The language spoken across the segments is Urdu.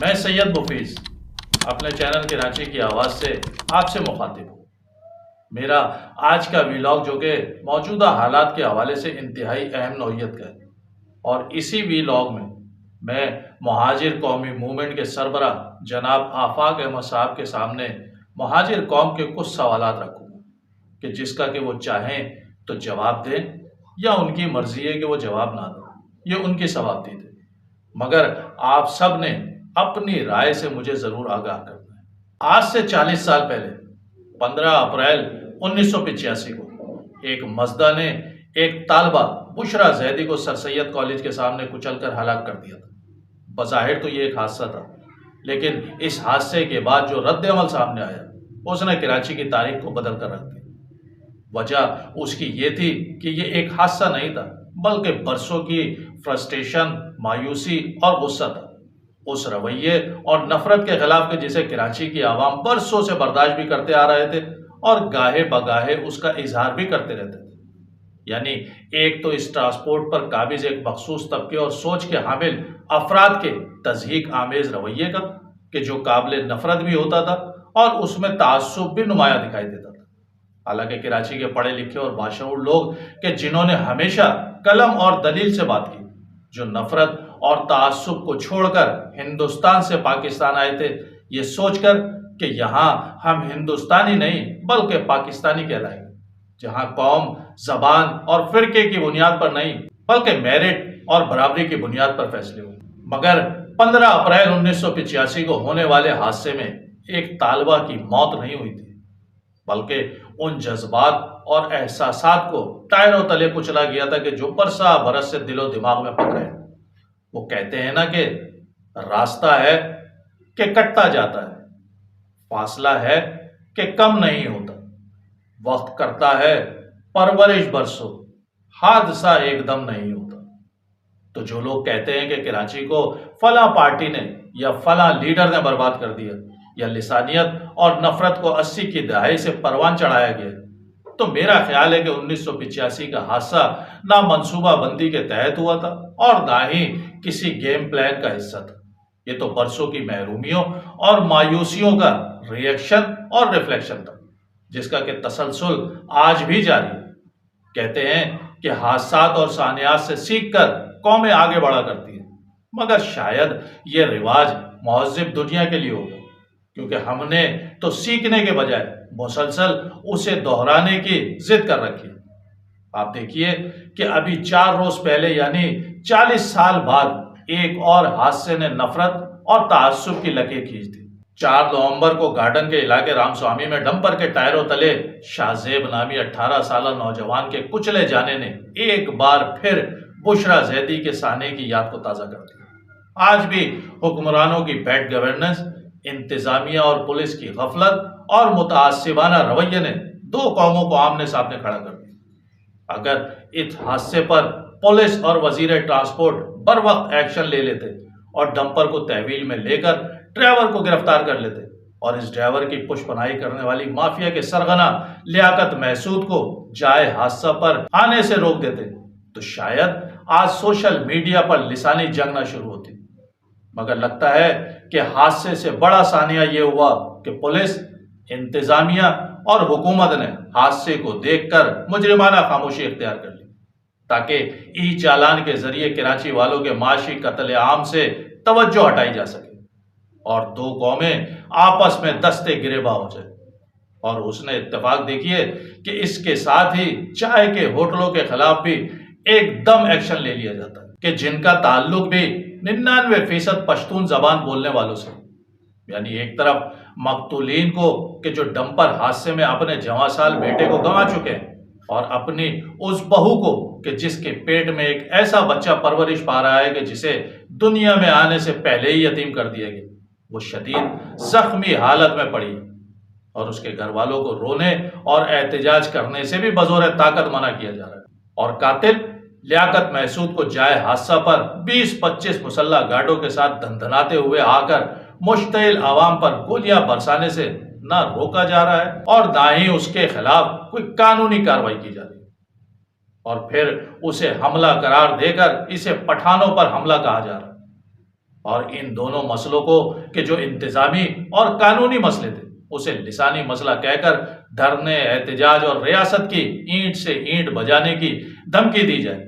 میں سید مفیز اپنے چینل کراچی کی آواز سے آپ سے مخاطب ہوں۔ میرا آج کا ویلاگ جو کہ موجودہ حالات کے حوالے سے انتہائی اہم نوعیت کا ہے، اور اسی ویلاگ میں مہاجر قومی موومنٹ کے سربراہ جناب آفاق احمد صاحب کے سامنے مہاجر قوم کے کچھ سوالات رکھوں گا کہ جس کا کہ وہ چاہیں تو جواب دیں، یا ان کی مرضی ہے کہ وہ جواب نہ دیں، یہ ان کی ثوابدید ہے، مگر آپ سب نے اپنی رائے سے مجھے ضرور آگاہ کرنا ہے۔ آج سے 40 سال پہلے 15 اپریل 1985 کو ایک مزدہ نے ایک طالبہ بشرا زیدی کو سر سید کالج کے سامنے کچل کر ہلاک کر دیا تھا۔ بظاہر تو یہ ایک حادثہ تھا، لیکن اس حادثے کے بعد جو رد عمل سامنے آیا اس نے کراچی کی تاریخ کو بدل کر رکھ دیا۔ وجہ اس کی یہ تھی کہ یہ ایک حادثہ نہیں تھا، بلکہ برسوں کی فرسٹریشن، مایوسی اور غصہ تھا، اس رویے اور نفرت کے خلاف کہ جسے کراچی کی عوام برسوں سے برداشت بھی کرتے آ رہے تھے اور گاہے بگاہے اس کا اظہار بھی کرتے رہتے تھے۔ یعنی ایک تو اس ٹرانسپورٹ پر قابض ایک مخصوص طبقے اور سوچ کے حامل افراد کے تضحیک آمیز رویے کا کہ جو قابل نفرت بھی ہوتا تھا اور اس میں تعصب بھی نمایاں دکھائی دیتا تھا۔ حالانکہ کراچی کے پڑھے لکھے اور باشعور لوگ کہ جنہوں نے ہمیشہ قلم اور دلیل سے بات کی، جو نفرت اور تعصب کو چھوڑ کر ہندوستان سے پاکستان آئے تھے، یہ سوچ کر کہ یہاں ہم ہندوستانی نہیں بلکہ پاکستانی کہلائیں گے، جہاں قوم، زبان اور فرقے کی بنیاد پر نہیں بلکہ میرٹ اور برابری کی بنیاد پر فیصلے ہوں۔ مگر 15 اپریل 1985 کو ہونے والے حادثے میں ایک طالبہ کی موت نہیں ہوئی تھی، بلکہ ان جذبات اور احساسات کو ٹائروں تلے کچلا گیا تھا کہ جو برسا برس سے دل و دماغ میں پک رہے ہیں۔ وہ کہتے ہیں نا کہ راستہ ہے کہ کٹتا جاتا ہے، فاصلہ ہے کہ کم نہیں ہوتا، وقت کرتا ہے پرورش برسوں، حادثہ ایک دم نہیں ہوتا۔ تو جو لوگ کہتے ہیں کہ کراچی کو فلاں پارٹی نے یا فلاں لیڈر نے برباد کر دیا، یا لسانیت اور نفرت کو 80 کی دہائی سے پروان چڑھایا گیا، تو میرا خیال ہے کہ 1985 کا حادثہ نہ منصوبہ بندی کے تحت ہوا تھا اور نہ ہی کسی گیم پلان کا حصہ تھا۔ یہ تو برسوں کی محرومیوں اور مایوسیوں کا ریئیکشن اور ریفلیکشن تھا، جس کا کہ تسلسل آج بھی جاری ہے۔ کہتے ہیں کہ حادثات اور سانحات سے سیکھ کر قومیں آگے بڑھا کرتی ہیں، مگر شاید یہ رواج مہذب دنیا کے لیے ہوگا، کیونکہ ہم نے تو سیکھنے کے بجائے مسلسل اسے دہرانے کی ضد کر رکھی ہے۔ آپ دیکھیے کہ ابھی 4 روز پہلے یعنی 40 سال بعد ایک اور حادثے نے نفرت اور تعصب کی لکیر کھینچ دی۔ 4 نومبر کو گارڈن کے علاقے رام سوامی میں ڈمپر کے ٹائروں تلے شاہ زیب نامی 18 سالہ نوجوان کے کچلے جانے نے ایک بار پھر بشرا زیدی کے سانحے کی یاد کو تازہ کر دیا۔ آج بھی حکمرانوں کی بیڈ گورننس، انتظامیہ اور پولیس کی غفلت اور متعصبانہ رویے نے 2 قوموں کو آمنے سامنے کھڑا کر دیا۔ اگر اس حادثے پر پولیس اور وزیر ٹرانسپورٹ بر وقت ایکشن لے لیتے اور ڈمپر کو تحویل میں لے کر ڈرائیور کو گرفتار کر لیتے اور اس ڈرائیور کی پش پناہی کرنے والی مافیا کے سرغنہ لیاقت محسود کو جائے حادثہ پر آنے سے روک دیتے، تو شاید آج سوشل میڈیا پر لسانی جنگ نہ شروع ہوتی۔ مگر لگتا ہے کہ حادثے سے بڑا سانحہ یہ ہوا کہ پولیس، انتظامیہ اور حکومت نے حادثے کو دیکھ کر مجرمانہ خاموشی اختیار کر لی، تاکہ ای چالان کے ذریعے کراچی والوں کے معاشی قتل عام سے توجہ ہٹائی جا سکے اور 2 قومیں آپس میں دستے گریباں ہو جائے۔ اور اس نے اتفاق دیکھیے کہ اس کے ساتھ ہی چائے کے ہوٹلوں کے خلاف بھی ایک دم ایکشن لے لیا جاتا ہے کہ جن کا تعلق بھی 99% پشتون زبان بولنے والوں سے۔ یعنی ایک طرف مقتولین کو کہ جو ڈمپر حادثے میں اپنے جواں سال بیٹے کو گنوا چکے ہیں، اور اپنی اس بہو کو کہ جس کے پیٹ میں ایک ایسا بچہ پرورش پا رہا ہے کہ جسے دنیا میں آنے سے پہلے ہی یتیم کر دیا گیا، وہ شدید زخمی حالت میں پڑی ہے اور اس کے گھر والوں کو رونے اور احتجاج کرنے سے بھی بزور طاقت منع کیا جا رہا ہے۔ اور قاتل لیاقت محسود کو جائے حادثہ پر 20-25 مسلح گارڈوں کے ساتھ دھندناتے ہوئے آ کر مشتعل عوام پر گولیاں برسانے سے نہ روکا جا رہا ہے اور نہ ہی اس کے خلاف کوئی قانونی کارروائی کی جا رہی ہے، اور پھر اسے حملہ قرار دے کر اسے پٹھانوں پر حملہ کہا جا رہا ہے۔ اور ان دونوں مسئلوں کو کہ جو انتظامی اور قانونی مسئلے تھے اسے لسانی مسئلہ کہہ کر دھرنے، احتجاج اور ریاست کی اینٹ سے اینٹ بجانے کی دھمکی دی جائے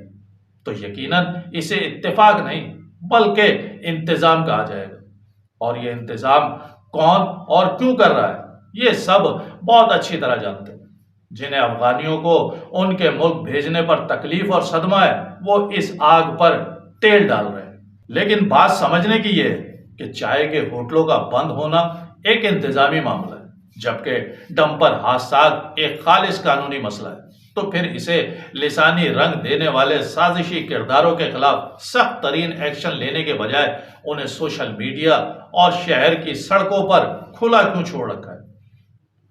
تو یقیناً اسے اتفاق نہیں بلکہ انتظام کہا جائے گا۔ اور یہ انتظام کون اور کیوں کر رہا ہے یہ سب بہت اچھی طرح جانتے ہیں۔ جنہیں افغانیوں کو ان کے ملک بھیجنے پر تکلیف اور صدمہ ہے وہ اس آگ پر تیل ڈال رہے ہیں۔ لیکن بات سمجھنے کی یہ ہے کہ چائے کے ہوٹلوں کا بند ہونا ایک انتظامی معاملہ ہے جبکہ ڈمپر حادثات ایک خالص قانونی مسئلہ ہے، تو پھر اسے لسانی رنگ دینے والے سازشی کرداروں کے خلاف سخت ترین ایکشن لینے کے بجائے انہیں سوشل میڈیا اور شہر کی سڑکوں پر کھلا کیوں چھوڑ رکھا ہے؟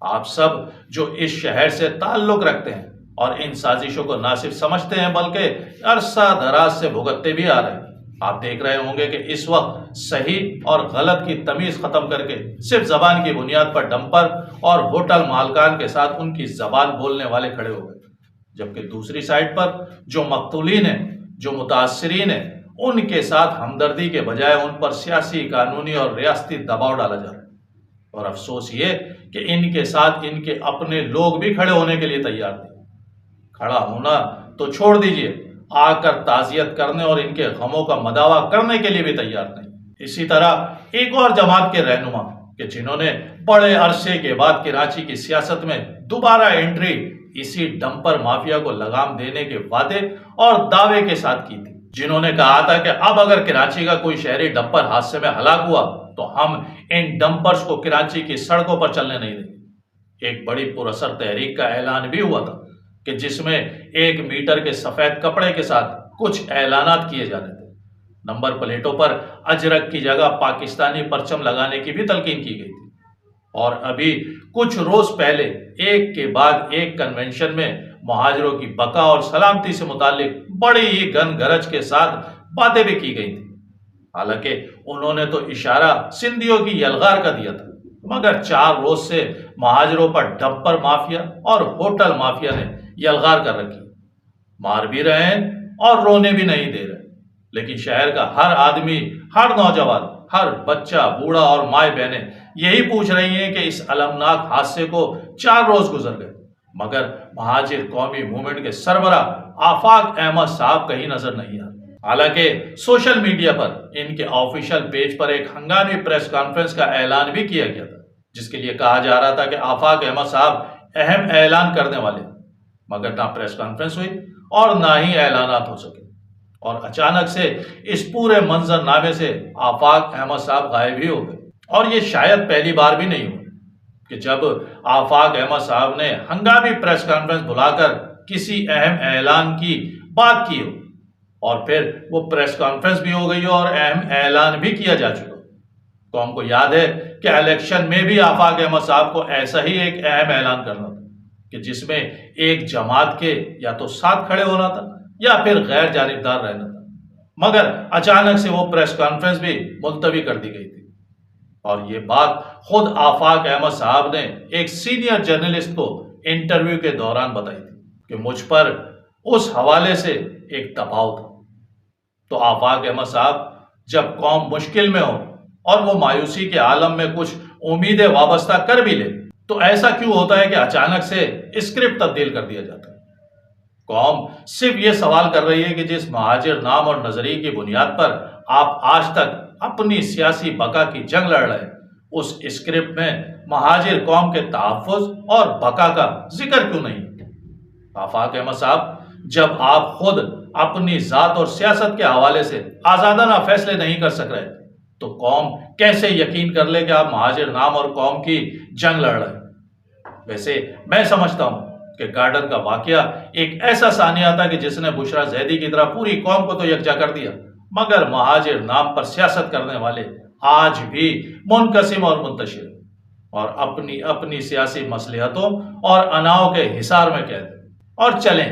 آپ سب جو اس شہر سے تعلق رکھتے ہیں اور ان سازشوں کو نہ صرف سمجھتے ہیں بلکہ عرصہ دراز سے بھگتتے بھی آ رہے ہیں، آپ دیکھ رہے ہوں گے کہ اس وقت صحیح اور غلط کی تمیز ختم کر کے صرف زبان کی بنیاد پر ڈمپر اور ہوٹل مالکان کے ساتھ ان کی زبان بولنے والے کھڑے ہو گئے، جبکہ دوسری سائڈ پر جو مقتولین ہیں، جو متاثرین ہیں، ان کے ساتھ ہمدردی کے بجائے ان پر سیاسی، قانونی اور ریاستی دباؤ ڈالا جا رہا ہے۔ اور افسوس یہ کہ ان کے ساتھ ان کے اپنے لوگ بھی کھڑے ہونے کے لیے تیار نہیں۔ کھڑا ہونا تو چھوڑ دیجئے، آ کر تعزیت کرنے اور ان کے غموں کا مداوا کرنے کے لیے بھی تیار نہیں۔ اسی طرح ایک اور جماعت کے رہنما کہ جنہوں نے بڑے عرصے کے بعد کراچی کی سیاست میں دوبارہ انٹری اسی ڈمپر مافیا کو لگام دینے کے وعدے اور دعوے کے ساتھ کی تھی، جنہوں نے کہا تھا کہ اب اگر کراچی کا کوئی شہری ڈمپر حادثے میں ہلاک ہوا تو ہم ان ڈمپرز کو کراچی کی سڑکوں پر چلنے نہیں دیں گے۔ ایک بڑی پراثر تحریک کا اعلان بھی ہوا تھا کہ جس میں 1 میٹر کے سفید کپڑے کے ساتھ کچھ اعلانات کیے جانے تھے۔ نمبر پلیٹوں پر اجرک کی جگہ پاکستانی پرچم لگانے کی بھی تلقین کی گئی تھی۔ اور ابھی کچھ روز پہلے ایک کے بعد ایک کنونشن میں مہاجروں کی بقا اور سلامتی سے متعلق بڑی ہی گن گرج کے ساتھ باتیں بھی کی گئی تھی۔ حالانکہ انہوں نے تو اشارہ سندھیوں کی یلغار کا دیا تھا، مگر 4 روز سے مہاجروں پر ڈمپر مافیا اور ہوٹل مافیا نے یلغار کر رکھی، مار بھی رہے ہیں اور رونے بھی نہیں دے رہے۔ لیکن شہر کا ہر آدمی، ہر نوجوان، ہر بچہ، بوڑھا اور مائیں بہنیں یہی پوچھ رہی ہیں کہ اس المناک حادثے کو 4 روز گزر گئے مگر مہاجر قومی موومنٹ کے سربراہ آفاق احمد صاحب کہیں نظر نہیں آتے۔ حالانکہ سوشل میڈیا پر ان کے آفیشیل پیج پر ایک ہنگامی پریس کانفرنس کا اعلان بھی کیا گیا تھا جس کے لیے کہا جا رہا تھا کہ آفاق احمد صاحب اہم اعلان کرنے والے، مگر نہ پریس کانفرنس ہوئی اور نہ ہی اعلانات ہو سکے۔ اور اچانک سے اس پورے منظر نامے سے آفاق احمد صاحب غائب ہی ہو گئے۔ اور یہ شاید پہلی بار بھی نہیں ہوا کہ جب آفاق احمد صاحب نے ہنگامی پریس کانفرنس بلا کر کسی اہم اعلان کی بات کی ہو اور پھر وہ پریس کانفرنس بھی ہو گئی ہو اور اہم اعلان بھی کیا جا چکا۔ قوم کو یاد ہے کہ الیکشن میں بھی آفاق احمد صاحب کو ایسا ہی ایک اہم اعلان کرنا تھا کہ جس میں ایک جماعت کے یا تو ساتھ کھڑے ہونا تھا یا پھر غیر جانبدار رہنا تھا، مگر اچانک سے وہ پریس کانفرنس بھی ملتوی کر دی گئی تھی۔ اور یہ بات خود آفاق احمد صاحب نے ایک سینئر جرنلسٹ کو انٹرویو کے دوران بتائی تھی کہ مجھ پر اس حوالے سے ایک دباؤ تھا۔ تو آفاق احمد صاحب جب قوم مشکل میں ہو اور وہ مایوسی کے عالم میں کچھ امیدیں وابستہ کر بھی لے تو ایسا کیوں ہوتا ہے کہ اچانک سے اسکرپٹ تبدیل کر دیا جاتا ہے؟ قوم صرف یہ سوال کر رہی ہے کہ جس مہاجر نام اور نظریے کی بنیاد پر آپ آج تک اپنی سیاسی بقا کی جنگ لڑ رہے ہیں، اس اسکرپٹ میں مہاجر قوم کے تحفظ اور بقا کا ذکر کیوں نہیں؟ آفاق احمد صاحب، جب آپ خود اپنی ذات اور سیاست کے حوالے سے آزادانہ فیصلے نہیں کر سک رہے تو قوم کیسے یقین کر لے کہ آپ مہاجر نام اور قوم کی جنگ لڑ رہے ہیں؟ ویسے میں سمجھتا ہوں کہ گارڈن کا واقعہ ایک ایسا ثانیہ تھا کہ جس نے بشرا زیدی کی طرح پوری قوم کو تو یکجا کر دیا، مگر مہاجر نام پر سیاست کرنے والے آج بھی منقسم اور منتشر اور اپنی اپنی سیاسی مصلحتوں اور اناؤں کے حصار میں قید۔ اور چلیں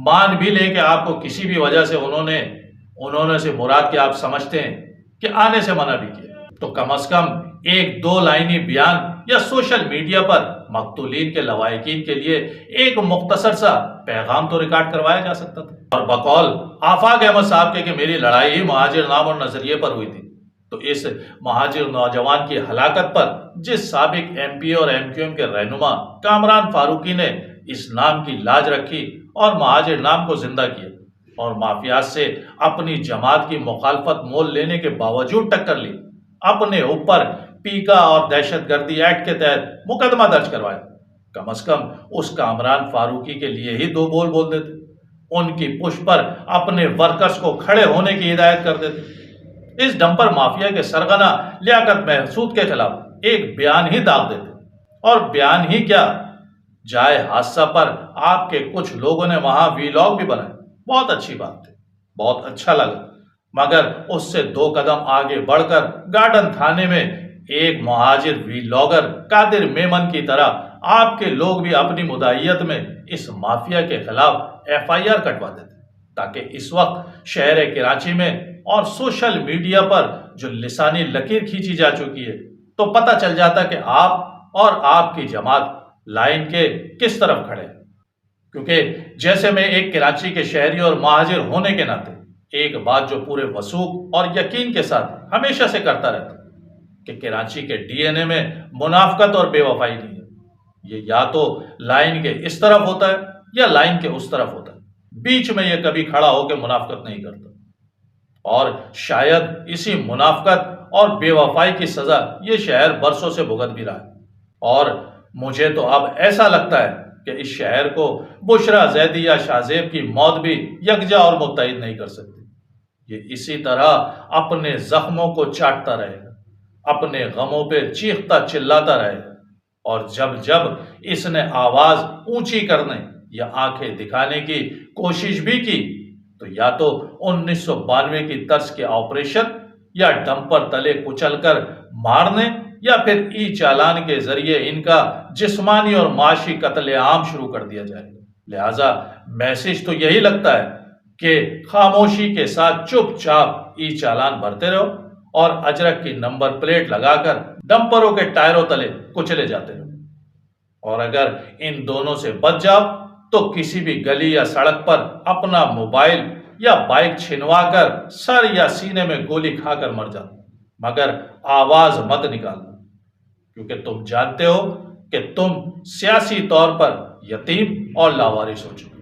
مان بھی لیں کہ آپ کو کسی بھی وجہ سے انہوں نے سے مراد کہ آپ سمجھتے ہیں کہ آنے سے منع بھی کیا، تو کم از کم 1-2 لائنی بیان یا سوشل میڈیا پر مقتولین کے لواحقین کے لیے ایک مختصر سا پیغام تو ریکارڈ کروایا جا سکتا تھا۔ اور بقول آفاق احمد صاحب کے کہ میری لڑائی ہی مہاجر نام اور نظریے پر ہوئی تھی، تو اس مہاجر نوجوان کی ہلاکت پر جس سابق ایم پی اور ایم کیو ایم کے رہنما کامران فاروقی نے اس نام کی لاج رکھی اور مہاجر نام کو زندہ کیا اور مافیات سے اپنی جماعت کی مخالفت مول لینے کے باوجود ٹکر لی، اپنے اوپر پیکا اور دہشت گردی ایکٹ کے تحت مقدمہ درج کروایا، کم از کم اس کامران فاروقی کے لیے ہی دو بول دیتے، ان کی پشت پر اپنے ورکرز کو کھڑے ہونے کی ہدایت کر دیتے۔ اس ڈمپر مافیا کے سرغنہ لیاقت محسود کے خلاف ایک بیان ہی داغ دیتے، اور بیان ہی کیا، جائے حادثہ پر آپ کے کچھ لوگوں نے وہاں ویلاگ بھی بنائے، بہت اچھی بات تھی، بہت اچھا لگا، مگر اس سے 2 قدم آگے بڑھ کر گارڈن تھانے میں ایک مہاجر ویلاگر قادر میمن کی طرح آپ کے لوگ بھی اپنی مدعیت میں اس مافیا کے خلاف FIR کٹوا دیتے، تاکہ اس وقت شہر کراچی میں اور سوشل میڈیا پر جو لسانی لکیر کھینچی جا چکی ہے تو پتہ چل جاتا کہ آپ اور آپ کی جماعت لائن کے کس طرف کھڑے ہیں۔ کیونکہ جیسے میں ایک کراچی کے شہری اور مہاجر ہونے کے ناطے ایک بات جو پورے وثوق اور یقین کے ساتھ ہمیشہ سے کرتا رہتا کہ کراچی کے DNA میں منافقت اور بے وفائی نہیں ہے، یہ یا تو لائن کے اس طرف ہوتا ہے یا لائن کے اس طرف ہوتا ہے، بیچ میں یہ کبھی کھڑا ہو کے منافقت نہیں کرتا، اور شاید اسی منافقت اور بے وفائی کی سزا یہ شہر برسوں سے بھگت بھی رہا ہے، اور مجھے تو اب ایسا لگتا ہے کہ اس شہر کو بشرا زیدی یا شاہ زیب کی موت بھی یکجا اور متحد نہیں کر سکتی۔ یہ اسی طرح اپنے زخموں کو چاٹتا رہے گا، اپنے غموں پہ چیختا چلاتا رہے گا، اور جب جب اس نے آواز اونچی کرنے یا آنکھیں دکھانے کی کوشش بھی کی تو یا تو 1992 کی طرز کے آپریشن یا ڈمپر تلے کچل کر مارنے یا پھر ای چالان کے ذریعے ان کا جسمانی اور معاشی قتل عام شروع کر دیا جائے۔ لہٰذا میسج تو یہی لگتا ہے کہ خاموشی کے ساتھ چپ چاپ ای چالان بھرتے رہو اور اجرک کی نمبر پلیٹ لگا کر ڈمپروں کے ٹائروں تلے کچلے جاتے رہو، اور اگر ان دونوں سے بچ جاؤ تو کسی بھی گلی یا سڑک پر اپنا موبائل یا بائک چھنوا کر سر یا سینے میں گولی کھا کر مر جاؤ، مگر آواز مت نکالنا، کیونکہ تم جانتے ہو کہ تم سیاسی طور پر یتیم اور لاوارث ہو چکے۔